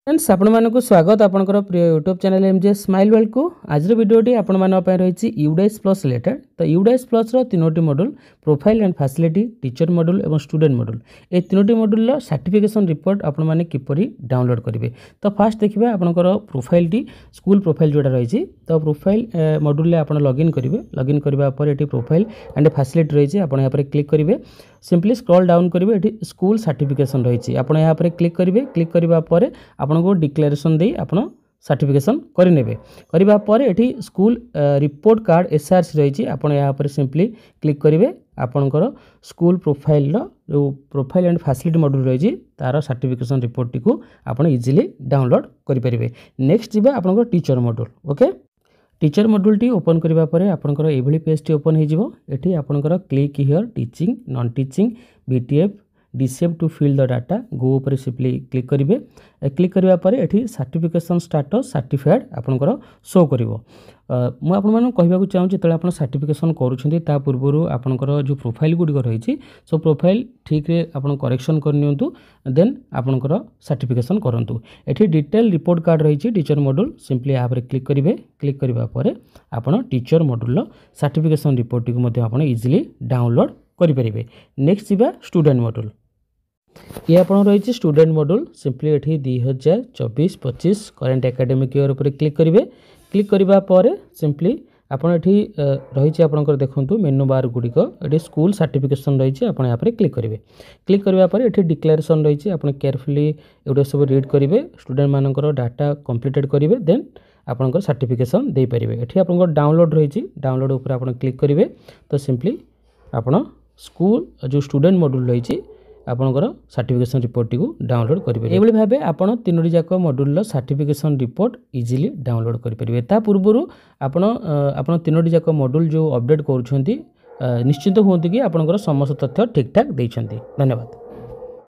Friends आपण मानक स्वागत आपनकर प्रिय YouTube channel MJ smile world को आज वीडियोटी आपण मान पे रही यूडाइस प्लस रिलेटेड। तो यूडाइस प्लस रो तीनोटी module profile and facility teacher module और स्टूडेंट मॉड्यूल ए तीनोटी मॉड्यूल रो सर्टिफिकेशन रिपोर्ट आपण माने किपरि डाउनलोड करेंगे। तो फास्ट देखिए आपनकर प्रोफाइल टी स्कूल प्रोफाइल जोटा रही। तो प्रोफाइल मॉड्यूल में आपण लॉगिन करेंगे। लॉगिन करबा पर एटी प्रोफाइल एंड फैसिलिटी रही आपण यहाँ पर क्लिक करेंगे। सिंपली स्क्रॉल डाउन करेंगे। एटी स्कूल सर्टिफिकेशन रही आपण यहाँ पर क्लिक करेंगे। क्लिक करबा पर आपण को डिक्लेरेशन दे आपण सर्टिफिकेशन करेंगे। करबा पर eighty school report card SRC रही आपण यहाँ पर सिंपली क्लिक करेंगे। आपणकर स्कूल प्रोफाइल जो प्रोफाइल एंड फैसिलिटी मॉड्यूल रही तार सर्टिफिकेशन रिपोर्ट टी को आपण इजीली डाउनलोड करेंगे। नेक्स्ट जी आपंकर teacher module. Okay teacher module T open करबा परे आपनकर एभली पेज टी ओपन हो एठी आपनकर click here teaching non teaching BTF डिसेव to fill the data go ऊपर सिंपली क्लिक करेंगे। क्लिक करबा परे एठी सर्टिफिकेशन स्टेटस सर्टिफाइड आपनकर शो करिवो। मु आपन मानु कहबा को चाहूँ जेतले आपन सर्टिफिकेशन करूछंती ता पूर्वरु आपनकर जो प्रोफाइल गुडी रही सो प्रोफाइल ठीक रे आपन करेक्शन करनियंतु देन आपनकर सर्टिफिकेशन करंतु। एठी डिटेल रिपोर्ट कार्ड रही टीचर मॉड्यूल सिंपली यहाँ पर क्लिक करेंगे। क्लिक करबा परे आपन teacher module certification report T को मध्ये आपन इजीली डाउनलोड करि परिबे। नेक्स्ट जीवा स्टूडेंट मॉड्यूल। ये आपन रही स्टूडेंट मॉड्यूल सिंपली एठी 2024-25 करेंट एकेडमिक ईयर ऊपर क्लिक करेंगे। क्लिक करबा पर सिंपली आपन एठी रही आपनकर देखंतु मेनू बार गुडिक एठी स्कूल सर्टिफिकेशन रही आपन यहाँ पर क्लिक करेंगे। क्लिक करबा पर एठी डिक्लेरेशन रही आपन केयरफुली एडो सब रीड करेंगे। स्टूडेंट मानकर डाटा कंप्लीटेड करेंगे देन आपनकर सर्टिफिकेशन दे परिबे। एठी आपनकर डाउनलोड रही डाउनलोड ऊपर आपन क्लिक करेंगे। तो सिंपली आपन स्कूल जो स्टूडेंट मॉड्यूल रही आपनकर सर्टिफिकेशन रिपोर्ट टी को डाउनलोड करेंगे। ये भाव आपन तीनोटी जाक module certification report easily download करेंगे। ता पूर्व आपन तीनोटी जाक मॉड्यूल जो अपडेट करुछंती निश्चिंत हुंती कि आपनकर समस्त तथ्य ठीक ठाक देइछंती। धन्यवाद।